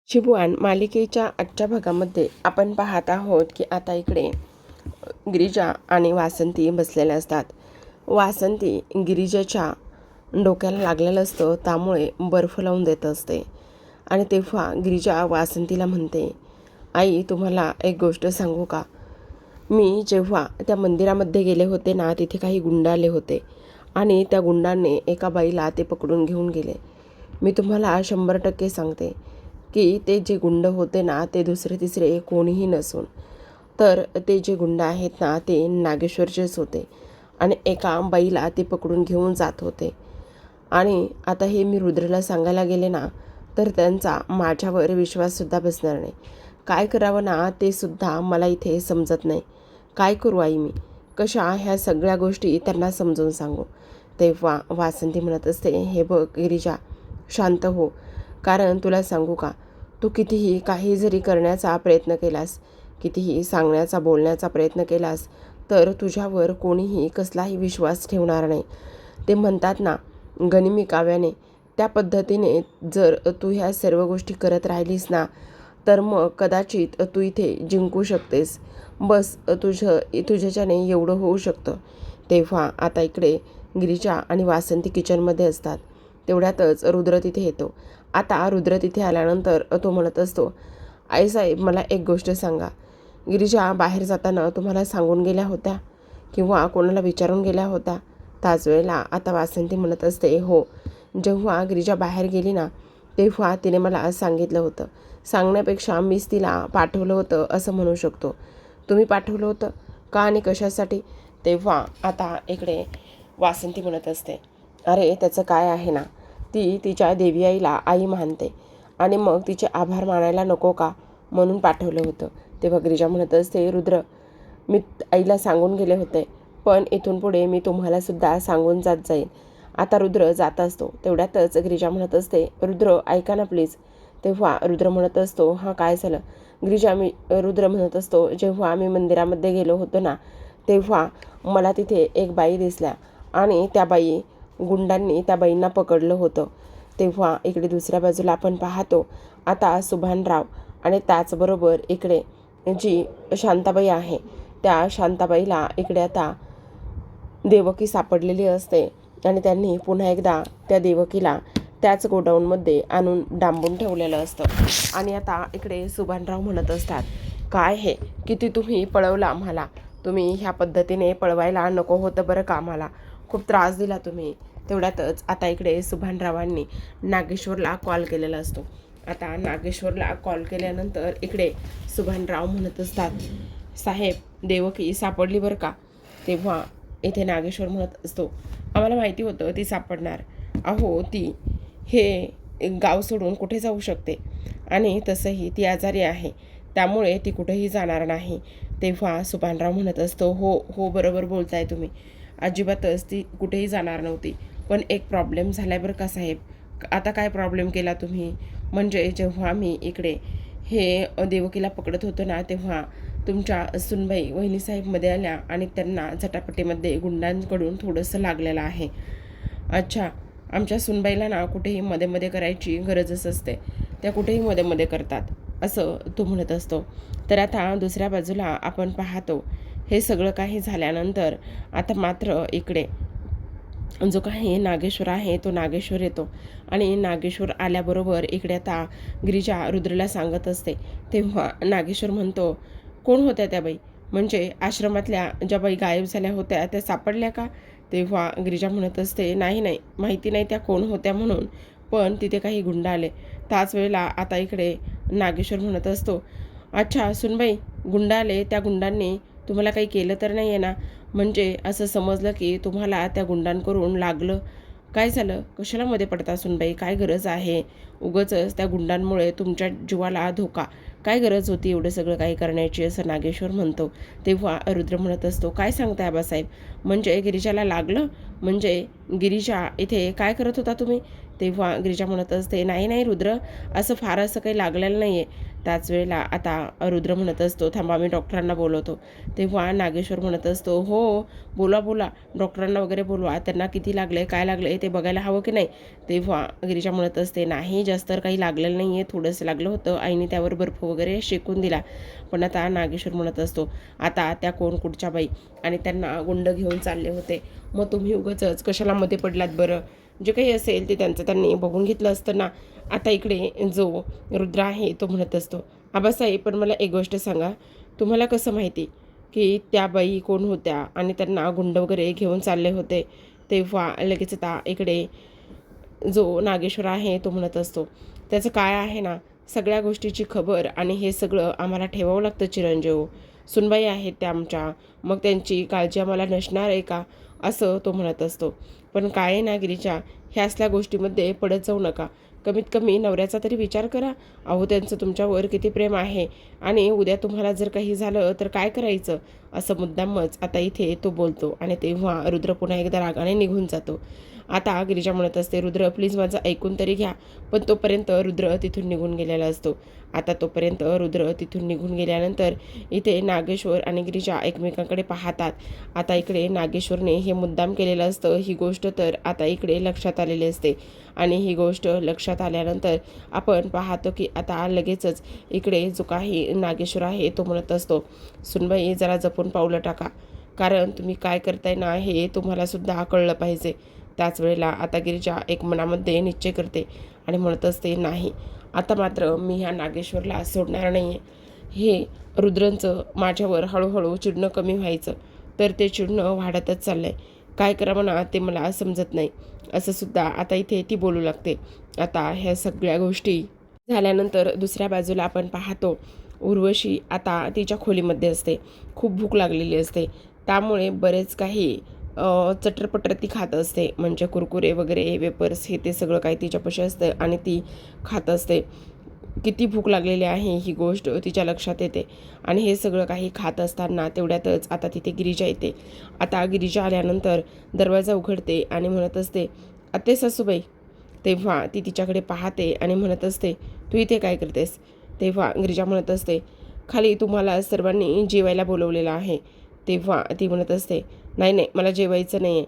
शिबुआन मालिकेच्या आजच्या भागामध्ये आपण पाहत आहोत की आता इकडे गिरिजा आणि वासंती बसलेल्या असतात. वासंती गिरिजाच्या डोक्याला लागलेलं असतं, त्यामुळे बर्फ लावून देत असते. आणि तेव्हा गिरिजा वासंतीला म्हणते, आई तुम्हाला एक गोष्ट सांगू का? मी जेव्हा त्या मंदिरामध्ये गेले होते ना, तिथे काही गुंड आले होते आणि त्या गुंडांनी एका बाईला ते पकडून घेऊन गेले. मी तुम्हाला 100% सांगते की ते जे गुंड होते ना, ते दुसरे तिसरे कोणीही नसून तर ते जे गुंड आहेत ना, ते नागेश्वरचेच होते आणि एका बाईला ते पकडून घेऊन जात होते. आणि आता हे मी रुद्रला सांगायला गेले ना, तर त्यांचा माझ्यावर विश्वाससुद्धा बसणार नाही. काय करावं ना, ते सुद्धा मला इथे समजत नाही. काय करू आई मी? कशा ह्या सगळ्या गोष्टी त्यांना समजून सांगू? तेव्हा वासंती म्हणत असते, हे बघ गिरिजा, शांत हो. कारण तुला सांगू का, तू कितीही काही जरी करण्याचा प्रयत्न केलास, कितीही सांगण्याचा बोलण्याचा प्रयत्न केलास, तर तुझ्यावर कोणीही कसलाही विश्वास ठेवणार नाही. ते म्हणतात ना, गनिमी काव्याने, त्या पद्धतीने जर तू ह्या सर्व गोष्टी करत राहिलीस ना, तर मग कदाचित तू इथे जिंकू शकतेस. बस तुझ्याच्याने एवढं होऊ शकतं. तेव्हा आता इकडे गिरिजा आणि वासंती किचनमध्ये असतात. तेवढ्यातच रुद्र तिथे येतो. आता रुद्र तिथे आल्यानंतर तो म्हणत असतो, आईसाहेब मला एक गोष्ट सांगा, गिरिजा बाहेर जाताना तुम्हाला सांगून गेल्या होत्या किंवा कोणाला विचारून गेल्या होत्या? त्याच वेळेला आता वासंती म्हणत असते, हो, जेव्हा गिरिजा बाहेर गेली ना, तेव्हा तिने मला सांगितलं होतं. सांगण्यापेक्षा मीच तिला पाठवलं होतं असं म्हणू शकतो. तुम्ही पाठवलं होतं का आणि कशासाठी? तेव्हा आता इकडे वासंती म्हणत असते, अरे त्याचं काय आहे ना, ती तिच्या देवी आईला आई मानते आणि मग तिचे आभार मानायला नको का, म्हणून पाठवलं होतं. तेव्हा गिरिजा म्हणत असते, रुद्र मी आईला सांगून गेले होते, पण इथून पुढे मी तुम्हालासुद्धा सांगून जात जाईल. आता रुद्र जात असतो. तेवढ्यातच गिरिजा म्हणत असते, रुद्र ऐका ना प्लीज. तेव्हा रुद्र म्हणत असतो, हां काय झालं? रुद्र म्हणत असतो, जेव्हा आम्ही मंदिरामध्ये गेलो होतो ना, तेव्हा मला तिथे एक बाई दिसल्या आणि त्या बाई गुंडांनी त्या बाईंना पकडलं होतं. तेव्हा इकडे दुसऱ्या बाजूला आपण पाहतो आता सुभानराव आणि त्याचबरोबर इकडे जी शांताबाई आहे, त्या शांताबाईला इकडे आता देवकी सापडलेली असते आणि त्यांनी पुन्हा एकदा त्या देवकीला त्याच गोडाऊनमध्ये आणून डांबून ठेवलेलं असतं. आणि आता इकडे सुभानराव म्हणत असतात, काय हे किती तुम्ही पळवलं आम्हाला, तुम्ही ह्या पद्धतीने पळवायला नको होतं बरं का, आम्हाला खूप त्रास दिला तुम्ही. तेवढ्यातच आता इकडे सुभानरावांनी नागेश्वरला कॉल केलेला असतो. आता नागेश्वरला कॉल केल्यानंतर इकडे सुभानराव म्हणत असतात, साहेब देवकी सापडली बरं का. तेव्हा इथे नागेश्वर म्हणत असतो, आम्हाला माहिती होतं ती सापडणार. अहो ती हे गाव सोडून कुठे जाऊ शकते आणि तसंही ती आजारी आहे, त्यामुळे ती कुठेही जाणार नाही. तेव्हा सुभानराव म्हणत असतो, हो हो बरोबर बोलताय तुम्ही, अजिबातच ती कुठेही जाणार नव्हती. पण एक प्रॉब्लेम झाला आहे बरं का साहेब. आता काय प्रॉब्लेम केला तुम्ही? म्हणजे जेव्हा मी इकडे हे देवकीला पकडत होतो ना, तेव्हा तुमच्या सुनबाई वहिनीसाहेबमध्ये आल्या आणि त्यांना झटापटीमध्ये गुंडांकडून थोडंसं लागलेलं आहे. अच्छा, आमच्या सुनबाईला ना कुठेही मध्ये मध्ये करायची गरजच असते, त्या कुठेही मध्ये मध्ये करतात, असं तो म्हणत असतो. तर आता दुसऱ्या बाजूला आपण पाहतो हे सगळं काही झाल्यानंतर आता मात्र इकडे जो काही नागेश्वर आहे तो नागेश्वर येतो आणि नागेश्वर आल्याबरोबर इकडे आता गिरिजा रुद्रला सांगत असते. तेव्हा नागेश्वर म्हणतो, कोण होत्या त्या बाई? म्हणजे आश्रमातल्या ज्या बाई गायब झाल्या होत्या त्या सापडल्या का? तेव्हा गिरिजा म्हणत असते, नाही नाही, माहिती नाही त्या कोण होत्या म्हणून, पण तिथे काही गुंड आले. त्याच वेळेला आता इकडे नागेश्वर म्हणत असतो, अच्छा सुनबाई, गुंड आले, त्या गुंडांनी तुम्हाला काही केलं तर नाही आहे ना? म्हणजे असं समजलं की तुम्हाला त्या गुंडांकडून लागलं. काय झालं? कशाला मध्ये पडता सुनबाई? काय गरज आहे उगाचच त्या गुंडांमुळे तुमच्या जीवाला धोका? काय गरज होती एवढं सगळं काही करण्याची, असं नागेश्वर म्हणतो. तेव्हा रुद्र म्हणत असतो, काय सांगताय आबासाहेब? म्हणजे गिरिजाला लागलं? म्हणजे गिरिजा इथे काय करत होता तुम्ही? तेव्हा गिरिजा म्हणत असते, नाही नाही रुद्र, असं फार असं काही लागलेलं नाही आहे. त्याच वेळेला आता रुद्र म्हणत असतो, थांबा मी डॉक्टरांना बोलवतो. तेव्हा नागेश्वर म्हणत असतो, हो बोला बोला, डॉक्टरांना वगैरे बोलवा, त्यांना किती लागले काय लागले ते बघायला हवं की नाही. तेव्हा गिरिजा म्हणत असते, नाही जास्त तर काही लागलेलं नाही आहे, थोडंसं लागलं होतं, आईने त्यावर बर्फ वगैरे शेकून दिला. पण आता नागेश्वर म्हणत असतो, आता त्या कोण कुठच्या बाई आणि त्यांना गुंड घेऊन चालले होते, मग तुम्ही उगाचच कशाला मध्ये पडलात बरं. जे काही असेल ते त्यांचं त्यांनी बघून घेतलं असतं ना. आता इकडे जो रुद्र आहे तो म्हणत असतो, आबासाहेब पण मला एक गोष्ट सांगा, तुम्हाला कसं माहिती की त्या बाई कोण होत्या आणि त्यांना गुंड वगैरे घेऊन चालले होते. तेव्हा लगेच आता इकडे जो नागेश्वर आहे तो म्हणत असतो, त्याचं काय आहे ना, सगळ्या गोष्टीची खबर आणि हे सगळं आम्हाला ठेवावं लागतं चिरंजीव. सुनबाई आहेत त्या आमच्या, मग त्यांची काळजी आम्हाला नसणार आहे का, असं तो म्हणत असतो. पण काय आहे ना गिरीजा, ह्या असल्या गोष्टीमध्ये पडत जाऊ नका. कमीत कमी नवऱ्याचा तरी विचार करा. अहो त्यांचं तुमच्यावर किती प्रेम आहे आणि उद्या तुम्हाला जर काही झालं तर काय करायचं, असं मुद्दामच आता इथे तो बोलतो. आणि तेव्हा रुद्र पुन्हा एकदा रागाने निघून जातो. आता गिरिजा म्हणत असते, रुद्र प्लीज माझं ऐकून तरी घ्या. पण तोपर्यंत रुद्र तिथून निघून गेलेला असतो. आता तोपर्यंत रुद्र तिथून निघून गेल्यानंतर इथे नागेश्वर आणि गिरिजा एकमेकांकडे पाहतात. आता इकडे नागेश्वरने हे मुद्दाम केलेलं असतं, ही गोष्ट तर आता इकडे लक्षात आलेली असते. आणि ही गोष्ट लक्षात आल्यानंतर आपण पाहतो की आता लगेचच इकडे जो काही नागेश्वर आहे तो म्हणत असतो, सुनबाई जरा जपून पावलं टाका, कारण तुम्ही काय करताय ना हे तुम्हालासुद्धा कळलं पाहिजे. त्याच वेळेला आता गिरिजा एक मनामध्ये निश्चय करते आणि म्हणत असते, नाही आता मात्र मी ह्या नागेश्वरला सोडणार नाही आहे. हे रुद्रांचं माझ्यावर हळूहळू चिडणं कमी व्हायचं, तर ते चिडणं वाढतच चाललं आहे. काय करावं ना ते मला समजत नाही, असं सुद्धा आता इथे ती बोलू लागते. आता ह्या सगळ्या गोष्टी झाल्यानंतर दुसऱ्या बाजूला आपण पाहतो, उर्वशी आता तिच्या खोलीमध्ये असते. खूप भूक लागलेली असते, त्यामुळे बरेच काही चटरपटर ती खात असते. म्हणजे कुरकुरे वगैरे वेपर्स हे ते सगळं काही तिच्यापाशी असतं आणि ती खात असते. किती भूक लागलेली आहे ही गोष्ट तिच्या लक्षात येते. आणि हे सगळं काही खात असताना तेवढ्यातच आता तिथे गिरिजा येते. आता गिरिजा आल्यानंतर दरवाजा उघडते आणि म्हणत असते, आते सासूबाई. तेव्हा ती तिच्याकडे पाहते आणि म्हणत असते, तू इथे काय करतेस. तेव्हा गिरिजा म्हणत असते, खाली तुम्हाला सर्वांनी जेवायला बोलवलेलं आहे. तेव्हा ती म्हणत असते, नाही नाही मला जेवायचं नाही आहे.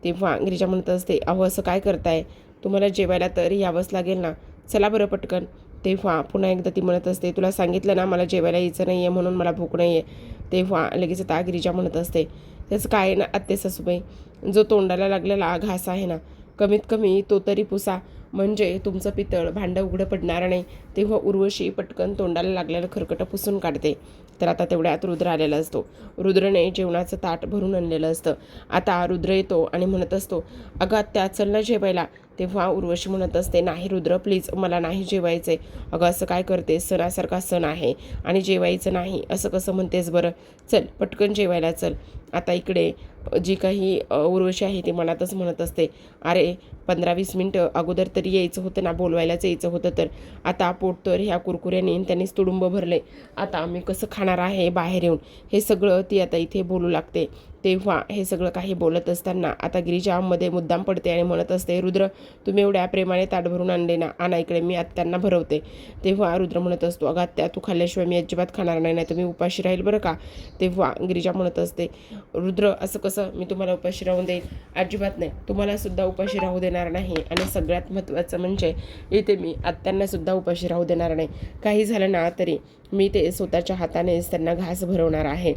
तेव्हा गिरिजा म्हणत असते, अहो असं काय करताय, तुम्हाला जेवायला तर यावंच लागेल ना, चला बरं पटकन. तेव्हा पुन्हा एकदा ती म्हणत असते, तुला सांगितलं ना मला जेवायला यायचं नाही आहे म्हणून मला भूक नाही आहे. तेव्हा लगेच आता गिरिजा म्हणत असते, त्याचं काय आहे ना आत्ते सासूबाई, जो तोंडाला लागलेला घास आहे ना, कमीत कमी तो तरी पुसा, म्हणजे तुमचं पितळ भांडं उघडं पडणार नाही. तेव्हा उर्वशी पटकन तोंडाला लागलेलं खरकटं पुसून काढते. तर आता तेवढ्यात रुद्र आलेला असतो. रुद्रने जेवणाचं ताट भरून आणलेलं असतं. आता रुद्र येतो आणि म्हणत असतो, अगं आत्या चल ना जेवायला. तेव्हा उर्वशी म्हणत असते, नाही रुद्र प्लीज मला नाही जेवायचं आहे. अगं असं काय करतेस, सणासारखा सण आहे आणि जेवायचं नाही असं कसं म्हणतेस बरं, चल पटकन जेवायला चल. आता इकडे जी काही उर्वशी आहे ती मनातच म्हणत असते, अरे 15-20 मिनटं अगोदर तरी यायचं होतं ना, बोलवायलाच यायचं होतं तर. आता पोट तर ह्या कुरकुऱ्याने त्यांनीच तुडुंब भरले, आता मी कसं खाणार आहे बाहेर येऊन, हे सगळं ती आता इथे बोलू लागते. तेव्हा हे सगळं काही बोलत असताना आता गिरिजामध्ये मुद्दाम पडते आणि म्हणत असते, रुद्र तुम्ही एवढ्या प्रेमाने ताट भरून आणले ना, आणा इकडे मी आत्यांना भरवते. तेव्हा रुद्र म्हणत असतो, अगं आत्या तू खाल्ल्याशिवाय मी अजिबात खाणार नाही, नाही तुम्ही उपाशी राहील बरं का. तेव्हा गिरिजा म्हणत असते, रुद्र असं कसं मी तुम्हाला उपाशी राहून देईन, अजिबात नाही, तुम्हाला सुद्धा उपाशी राहू देणार नाही. आणि सगळ्यात महत्त्वाचं म्हणजे इथे मी आत्यांना सुद्धा उपाशी राहू देणार नाही. काही झालं ना तरी मी ते स्वतःच्या हातानेच त्यांना घास भरवणार आहे.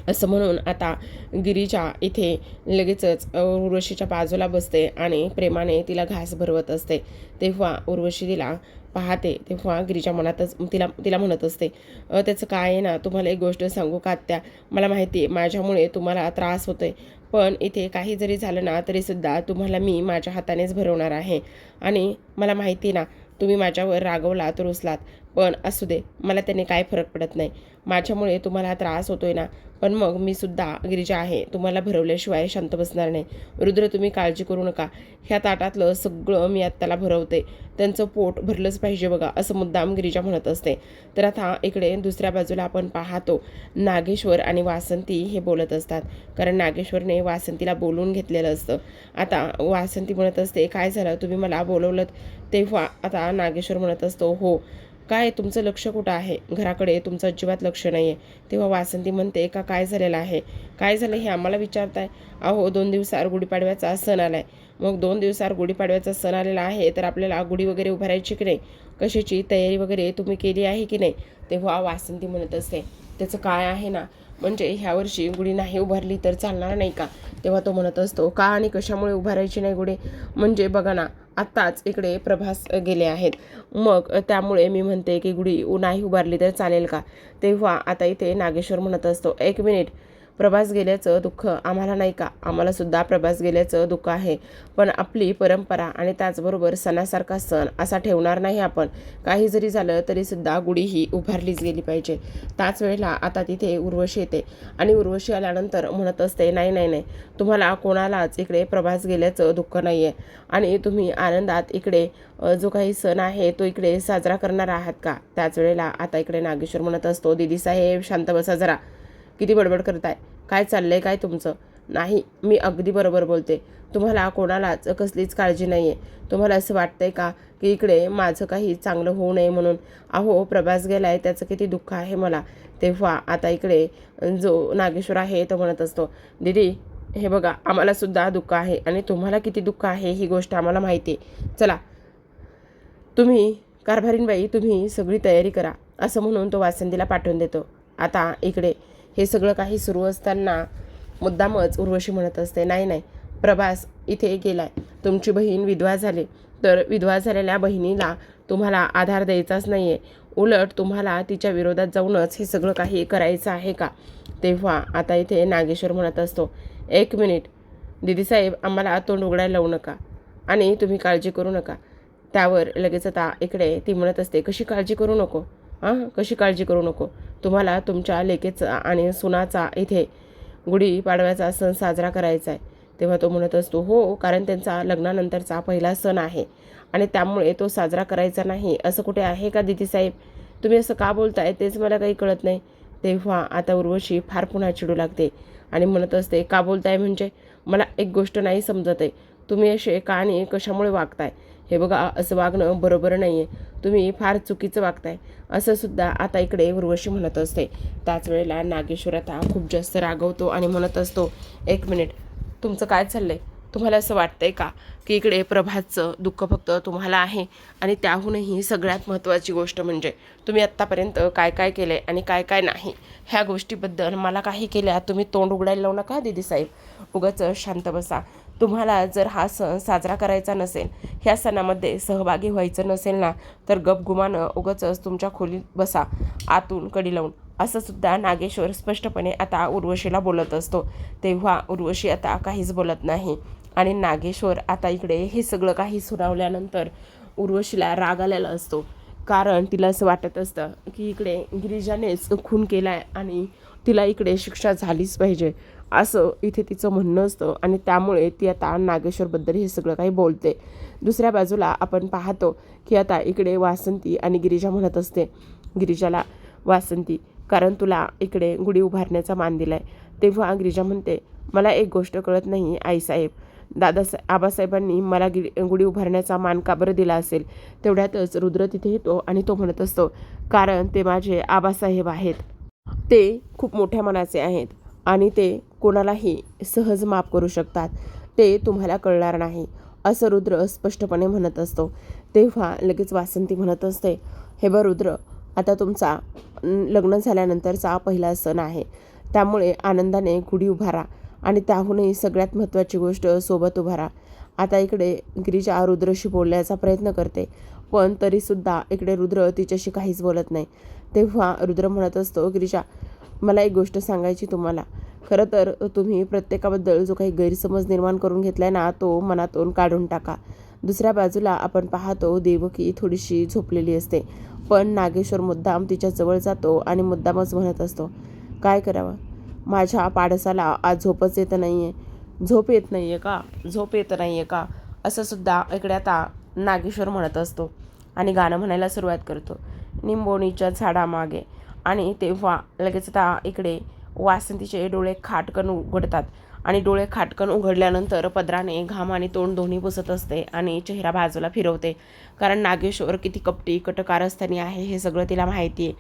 असं म्हणून आता गिरिजा इथे लगेचच उर्वशीच्या बाजूला बसते आणि प्रेमाने तिला घास भरवत असते. तेव्हा उर्वशी तिला पाहते. तेव्हा गिरिजा मनातच तिला तिला म्हणत असते, त्याचं काय आहे ना, तुम्हाला एक गोष्ट सांगू का आत्या, मला माहिती आहे माझ्यामुळे तुम्हाला त्रास होतोय, पण इथे काही जरी झालं ना तरीसुद्धा तुम्हाला मी माझ्या हातानेच भरवणार आहे. आणि मला माहिती आहे ना तुम्ही माझ्यावर रागवलात रुसलात, पण असू दे, मला त्याने काय फरक पडत नाही. माझ्यामुळे तुम्हाला त्रास होतोय ना, पण मग मी सुद्धा गिरिजा आहे, तुम्हाला भरवल्याशिवाय शांत बसणार नाही. रुद्र तुम्ही काळजी करू नका, ह्या ताटातलं सगळं मी आत्ताला भरवते, त्यांचं पोट भरलंच पाहिजे बघा, असं मुद्दाम गिरिजा म्हणत असते. तर आता इकडे दुसऱ्या बाजूला आपण पाहतो, नागेश्वर आणि वासंती हे बोलत असतात, कारण नागेश्वरने वासंतीला बोलून घेतलेलं असतं. आता वासंती म्हणत असते, काय झालं तुम्ही मला बोलवलं. तेव्हा आता नागेश्वर म्हणत असतो, हो काय तुमचं लक्ष कुठं आहे? घराकडे तुमचं अजिबात लक्ष नाही आहे. तेव्हा वासंती म्हणते का काय झालेलं आहे? काय झालं हे आम्हाला विचारताय? अहो 2 दिवसाआड गुढीपाडव्याचा सण आलाय. मग 2 दिवसाआड गुढीपाडव्याचा सण आलेला आहे तर आपल्याला गुढी वगैरे उभारायची की नाही? कशाची तयारी वगैरे तुम्ही केली आहे की नाही? तेव्हा वासंती म्हणत असते त्याचं काय आहे ना, म्हणजे ह्या वर्षी गुढी नाही उभारली तर चालणार नाही का? तेव्हा तो म्हणत असतो का आणि कशामुळे उभारायची नाही गुढी? म्हणजे बघा ना, आत्ताच इकडे प्रभास गेले आहेत, मग त्यामुळे मी म्हणते की गुढी नाही उभारली तर चालेल का? तेव्हा आता इथे नागेश्वर म्हणत असतो 1 मिनिट, प्रभास गेल्याचं दुःख आम्हाला नाही का? आम्हाला सुद्धा प्रभास गेल्याचं दुःख आहे, पण आपली परंपरा आणि त्याचबरोबर सणासारखा सण असा ठेवणार नाही आपण. काही जरी झालं तरी सुद्धा गुढी ही उभारलीच गेली पाहिजे. त्याच वेळेला आता तिथे उर्वशी येते आणि उर्वशी आल्यानंतर म्हणत असते नाही नाही नाही, तुम्हाला कोणालाच इकडे प्रभास गेल्याचं दुःख नाही आहे आणि तुम्ही आनंदात इकडे जो काही सण आहे तो इकडे साजरा करणार आहात का? त्याच वेळेला आता इकडे नागेश्वर म्हणत असतो दीदी साहेब शांत बसा जरा, किती बडबड करताय? काय चाललंय काय तुमचं? नाही, मी अगदी बरोबर बोलते. तुम्हाला कोणालाच कसलीच काळजी नाही आहे. तुम्हाला असं वाटतंय का की इकडे माझं काही चांगलं होऊ नये म्हणून? अहो प्रभास गेलाय त्याचं किती दुःख आहे मला. तेव्हा आता इकडे जो नागेश्वर आहे तो म्हणत असतो दीदी हे बघा, आम्हाला सुद्धा दुःख आहे आणि तुम्हाला किती दुःख आहे ही गोष्ट आम्हाला माहिती आहे. चला तुम्ही कारभारीणबाई तुम्ही सगळी तयारी करा, असं म्हणून तो वासंतीला पाठवून देतो. आता इकडे हे सगळं काही सुरू असताना मुद्दामच उर्वशी म्हणत असते नाही नाही, प्रभास इथे गेलाय, तुमची बहीण विधवा झाली तर विधवा झालेल्या बहिणीला तुम्हाला आधार द्यायचाच नाही आहे, उलट तुम्हाला तिच्या विरोधात जाऊनच हे सगळं काही करायचं आहे का? तेव्हा आता इथे नागेश्वर म्हणत असतो 1 मिनिट दीदीसाहेब, आम्हाला तोंड उघडायला लावू नका आणि तुम्ही काळजी करू नका. त्यावर लगेच आता इकडे ती म्हणत असते कशी काळजी करू नको? हां, कशी काळजी करू नको? तुम्हाला तुमच्या लेकीचा आणि सुनाचा इथे गुढीपाडव्याचा सण साजरा करायचा आहे. तेव्हा तो म्हणत असतो हो, कारण त्यांचा लग्नानंतरचा पहिला सण आहे आणि त्यामुळे तो साजरा करायचा नाही असं कुठे आहे का दीदीसाहेब? तुम्ही असं का बोलताय तेच मला काही कळत नाही. तेव्हा आता उर्वशी फार पुन्हा चिडू लागते आणि म्हणत असते का बोलताय म्हणजे? मला एक गोष्ट नाही समजत आहे, तुम्ही असे का आणि कशामुळे वागताय? हे बघा, असं वागणं बरोबर नाही आहे, तुम्ही फार चुकीचं वागताय, असं सुद्धा आता इकडे उर्वशी म्हणत असते. त्याच वेळेला नागेश्वर आता खूप जास्त रागवतो आणि म्हणत असतो 1 मिनिट, तुमचं काय चाललंय? तुम्हाला असं वाटतंय का की इकडे प्रभातचं दुःख फक्त तुम्हाला आहे? आणि त्याहूनही सगळ्यात महत्त्वाची गोष्ट म्हणजे तुम्ही आत्तापर्यंत काय काय केलं आहे आणि काय काय नाही, ह्या गोष्टीबद्दल मला काही केल्या तुम्ही तोंड उघडायला लावू नका दीदीसाहेब. उगाच शांत बसा. तुम्हाला जर हा सण साजरा करायचा नसेल, ह्या सणामध्ये सहभागी व्हायचं नसेल ना, तर गपगुमानं उगाचच तुमच्या खोलीत बसा आतून कडी लावून, असं सुद्धा नागेश्वर स्पष्टपणे आता उर्वशीला बोलत असतो. तेव्हा उर्वशी आता काहीच बोलत नाही आणि नागेश्वर आता इकडे हे सगळं काही सुनावल्यानंतर उर्वशीला राग आलेला असतो, कारण तिला असं वाटत असतं की इकडे गिरिजानेच खून केला आहे आणि तिला इकडे शिक्षा झालीच पाहिजे, असं इथे तिचं म्हणणं असतं आणि त्यामुळे ती आता नागेश्वरबद्दल हे सगळं काही बोलते. दुसऱ्या बाजूला आपण पाहतो की आता इकडे वासंती आणि गिरिजा म्हणत असते गिरिजाला, वासंती कारण तुला इकडे गुढी उभारण्याचा मान दिला आहे. तेव्हा गिरिजा म्हणते मला एक गोष्ट कळत नाही आईसाहेब, आबासाहेबांनी मला गुढी उभारण्याचा मान का बरं दिला असेल? तेवढ्यातच रुद्र तिथे येतो आणि तो म्हणत असतो कारण ते माझे आबासाहेब आहेत, ते खूप मोठ्या मनाचे आहेत आणि ते कोणालाही सहज माफ करू शकतात, ते तुम्हाला कळणार नाही, असं रुद्र स्पष्टपणे म्हणत असतो. तेव्हा लगेच वासंती म्हणत असते हे बघ रुद्र, आता तुमचा लग्न झाल्यानंतरचा पहिला सण आहे, त्यामुळे आनंदाने गुढी उभारा आणि त्याहूनही सगळ्यात महत्त्वाची गोष्ट सोबत उभारा. आता इकडे गिरिजा रुद्रशी बोलण्याचा प्रयत्न करते, पण तरीसुद्धा इकडे रुद्र तिच्याशी काहीच बोलत नाही. तेव्हा रुद्र म्हणत असतो गिरिजा, मला एक गोष्ट सांगायची तुम्हाला. खरं तर तुम्ही प्रत्येकाबद्दल जो काही गैरसमज निर्माण करून घेतला आहे ना, तो मनातून काढून टाका. दुसऱ्या बाजूला आपण पाहतो देवकी थोडीशी झोपलेली असते, पण नागेश्वर मुद्दाम तिच्या जवळ जातो आणि मुद्दामच म्हणत असतो काय करावं, माझ्या पाडसाला आज झोपच येत नाही आहे. झोप येत नाही आहे का? झोप येत नाही आहे का? असं सुद्धा इकडे आता नागेश्वर म्हणत असतो आणि गाणं म्हणायला सुरुवात करतो निंबोणीच्या झाडामागे. आणि तेव्हा लगेच आता इकडे वासंतीचे डोळे खाटकन उघडतात आणि डोळे खाटकन उघडल्यानंतर पदराने घाम आणि तोंड दोन्ही पुसत असते आणि चेहरा बाजूला फिरवते. कारण नागेश्वर किती कपटी कटकारस्थानी आहे हे सगळं तिला माहिती आहे.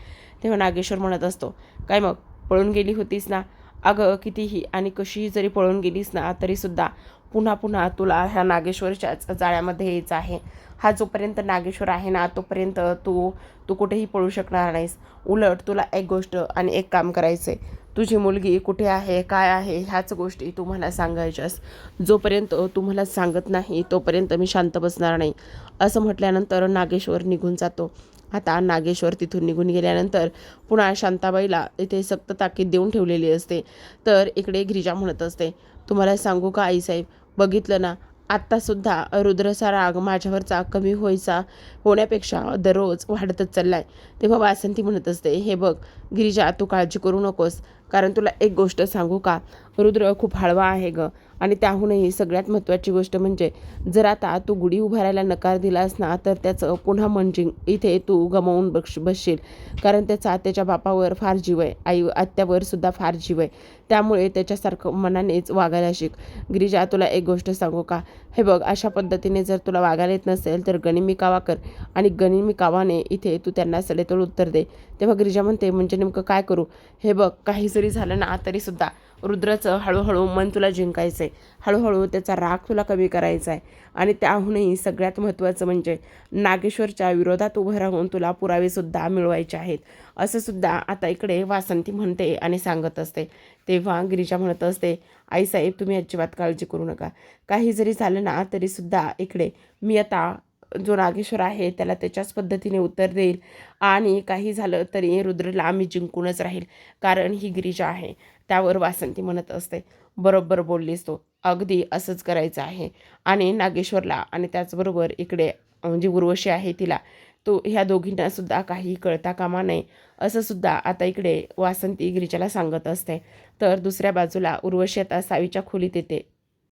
तेव्हा नागेश्वर म्हणत असतो, काय मग पळून गेली होतीस ना? अगं कितीही आणि कशीही जरी पळून गेलीस ना तरीसुद्धा पुन्हा पुन्हा तुला ह्या नागेश्वरच्याच जाळ्यामध्ये यायचं आहे. हा जोपर्यंत नागेश्वर आहे ना तोपर्यंत तू तू कुठेही पळू शकणार नाहीस. उलट तुला एक गोष्ट आणि एक काम करायचं आहे. तुझी मुलगी कुठे आहे, काय आहे, ह्याच गोष्टी तू मला सांगायच्यास. जोपर्यंत तू मला सांगत नाही तोपर्यंत मी शांत बसणार नाही, असं म्हटल्यानंतर नागेश्वर निघून जातो. आता नागेश्वर तिथून निघून गेल्यानंतर पुन्हा शांताबाईला इथे सक्त ताकीद देऊन ठेवलेली असते. तर इकडे गिरिजा म्हणत असते, तुम्हाला सांगू का आईसाहेब, बघितलं ना, आत्तासुद्धा रुद्रचा राग माझ्यावरचा कमी होण्यापेक्षा दररोज वाढतच चाललाय. तेव्हा वासंती म्हणत असते, हे बघ गिरिजा, तू काळजी करू नकोस, कारण तुला एक गोष्ट सांगू का, रुद्र खूप हळवा आहे ग. आणि त्याहूनही सगळ्यात महत्त्वाची गोष्ट म्हणजे जर आता तू गुढी उभारायला नकार दिलास ना तर त्याचं पुन्हा इथे तू गमावून बसशील. कारण त्याच्या बापावर फार जीव आहे, आत्यावर सुद्धा फार जीव आहे. त्यामुळे त्याच्यासारखं मनानेच वागायला शिक. गिरिजा, तुला एक गोष्ट सांगू का, हे बघ अशा पद्धतीने जर तुला वागायला येत नसेल तर गनिमी कावा कर आणि गनिमी कावाने इथे तू त्यांना सडेतोड उत्तर दे. तेव्हा गिरिजा म्हणते, म्हणजे नेमकं काय करू? हे बघ काही जरी झालं ना तरीसुद्धा रुद्राचं हळूहळू मन तुला जिंकायचं आहे, हळूहळू त्याचा राग तुला कमी करायचा आहे. आणि त्याहूनही सगळ्यात महत्त्वाचं म्हणजे नागेश्वरच्या विरोधात उभं राहून तुला पुरावेसुद्धा मिळवायचे आहेत, असं सुद्धा आता इकडे वासंती म्हणते आणि सांगत असते. तेव्हा गिरिजा म्हणत असते, आईसाहेब तुम्ही अजिबात काळजी करू नका. काही जरी झालं ना तरीसुद्धा इकडे मी आता जो नागेश्वर आहे त्याला त्याच्याच पद्धतीने उत्तर देईल आणि काही झालं तरी रुद्रला आम्ही जिंकूनच राहील, कारण ही गिरिजा आहे. त्यावर वासंती म्हणत असते, बरोबर बोललीस तो, अगदी असंच करायचं आहे. आणि नागेश्वरला आणि त्याचबरोबर इकडे जी उर्वशी आहे तिला तो ह्या दोघींना सुद्धा काही कळता कामा नये, असं सुद्धा आता इकडे वासंती गिरिजाला सांगत असते. तर दुसऱ्या बाजूला उर्वशी आता सावीच्या खोलीत येते.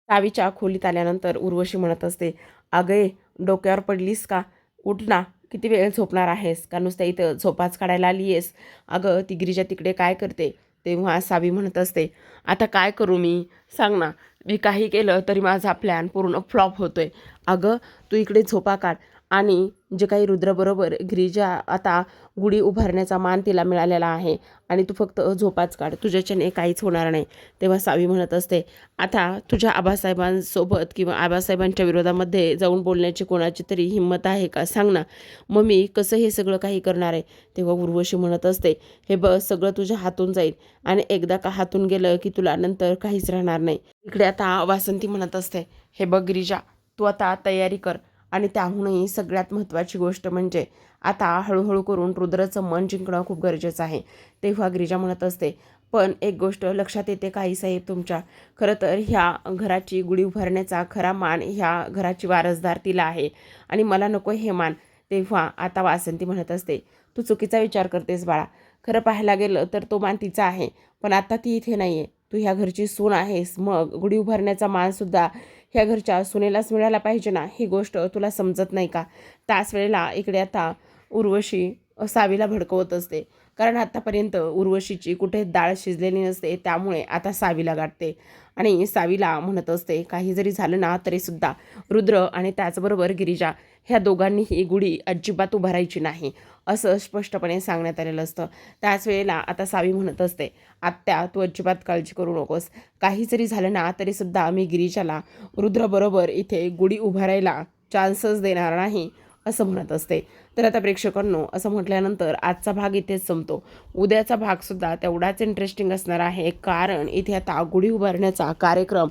सावीच्या खोलीत आल्यानंतर उर्वशी म्हणत असते, अगं डोक्यावर पडलीस का? उठ ना, किती वेळ झोपणार आहेस का? नुसतं इथं झोपाच काढायला आली आहेस? अगं ती गिरिजा तिकडे काय करते? तेव्हा सावी म्हणत असते, आता काय करू मी, सांग ना. मी काही केलं तरी माझा प्लॅन पूर्ण फ्लॉप होतोय. अगं तू इकडे झोपा काढ आणि जे काही रुद्रबरोबर गिरिजा आता गुढी उभारण्याचा मान तिला मिळालेला आहे आणि तू फक्त झोपाच काढ, तुझ्याच्याने काहीच होणार नाही. तेव्हा सावी म्हणत असते, आता तुझ्या आबासाहेबांसोबत किंवा आबासाहेबांच्या विरोधामध्ये जाऊन बोलण्याची कोणाची तरी हिंमत आहे का, सांग ना. मग मी कसं हे सगळं काही करणार आहे? तेव्हा उर्वशी म्हणत असते, हे बस सगळं तुझ्या हातून जाईल आणि एकदा का हातून गेलं की तुला नंतर काहीच राहणार नाही. इकडे आता वासंती म्हणत असते, हे बघ गिरिजा, तू आता तयारी कर आणि त्याहूनही सगळ्यात महत्त्वाची गोष्ट म्हणजे आता हळूहळू करून रुद्रचं मन जिंकणं खूप गरजेचं आहे. तेव्हा गिरिजा म्हणत असते, पण एक गोष्ट लक्षात येते का साहेब तुमच्या, खरं तर ह्या घराची गुढी उभारण्याचा खरा मान ह्या घराची वारसदार तिला आहे आणि मला नको हे मान. तेव्हा आता वासंती म्हणत असते, तू चुकीचा विचार करतेस बाळा. खरं पाहायला गेलं तर तो मान तिचा आहे, पण आता ती इथे नाही आहे. तू ह्या घरची सून आहेस, मग गुढी उभारण्याचा मानसुद्धा ह्या घरच्या सुनेलाच मिळायला पाहिजे ना. ही गोष्ट तुला समजत नाही का? त्याच वेळेला इकडे आता उर्वशी सावीला भडकवत असते, कारण आतापर्यंत उर्वशीची कुठे डाळ शिजलेली नसते, त्यामुळे आता सावीला गाठते आणि सावीला म्हणत असते, काही जरी झालं ना तरीसुद्धा रुद्र आणि त्याचबरोबर गिरिजा ह्या दोघांनीही गुढी अजिबात उभारायची नाही, असं स्पष्टपणे सांगण्यात आलेलं असतं. त्याच वेळेला आता सावी म्हणत असते, आत्या तू अजिबात काळजी करू नकोस. काही जरी झालं ना तरीसुद्धा मी गिरिजाला रुद्रबरोबर इथे गुढी उभारायला चान्सच देणार नाही, असं म्हणत असते. तर आता प्रेक्षकांनो, असं म्हटल्यानंतर आजचा भाग इथेच संपतो. उद्याचा भागसुद्धा तेवढाच इंटरेस्टिंग असणार आहे, कारण इथे आता गुढी उभारण्याचा कार्यक्रम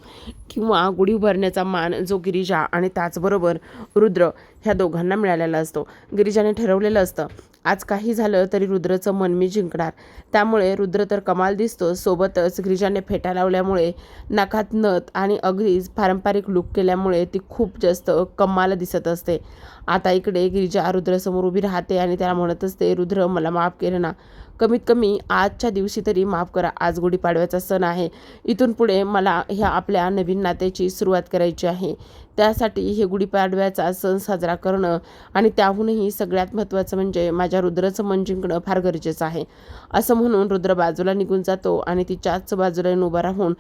किंवा गुढी उभारण्याचा मान जो गिरिजा आणि त्याचबरोबर रुद्र ह्या दोघांना मिळालेला असतो. गिरिजाने ठरवलेलं असतं, आज काही झालं तरी रुद्रचं मन मी जिंकणार. त्यामुळे रुद्र तर कमाल दिसतो, सोबतच गिरिजाने फेटा लावल्यामुळे नाकात नथ आणि अगदीच पारंपरिक लुक केल्यामुळे ती खूप जास्त कमाल दिसत असते. आता इकडे गिरिजा रुद्रसमोर उभी राहते आणि त्याला म्हणत असते, रुद्र मला माफ केलं ना, कमीत कमी आजच्या दिवशी तरी माफ करा. आज गुढीपाडव्याचा सण आहे, इथून पुढे मला ह्या आपल्या नवीन नात्याची सुरुवात करायची आहे. त्यासाठी हे गुढीपाडव्याचा सण साजरा करणं आणि त्याहूनही सगळ्यात महत्त्वाचं म्हणजे माझ्या रुद्राचं मन जिंकणं फार गरजेचं आहे, असं म्हणून रुद्र बाजूला निघून जातो आणि तिच्याच बाजूला उभा राहून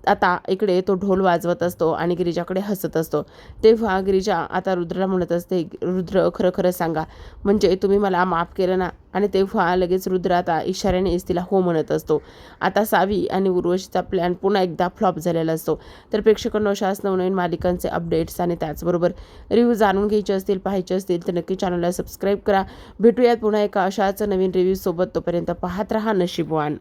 आता इकडे तो ढोल वाजवत असतो आणि गिरिजाकडे हसत असतो. तेव्हा गिरिजा आता रुद्रला म्हणत असते, रुद्र खरं खरं सांगा, म्हणजे तुम्ही मला माफ केलं ना? आणि तेव्हा लगेच रुद्र आता इशाऱ्यानेच तिला हो म्हणत असतो. आता सावी आणि उर्वशीचा प्लॅन पुन्हा एकदा फ्लॉप झालेला असतो. तर प्रेक्षकांनो, अशाच नवनवीन मालिकांचे अपडेट्स आणि त्याचबरोबर रिव्ह्यू जाणून घ्यायचे असतील, पाहायचे असतील तर नक्की चॅनलला सबस्क्राईब करा. भेटूयात पुन्हा एका अशाच नवीन रिव्ह्यूसोबत. तोपर्यंत पाहत रहा नशीबवान.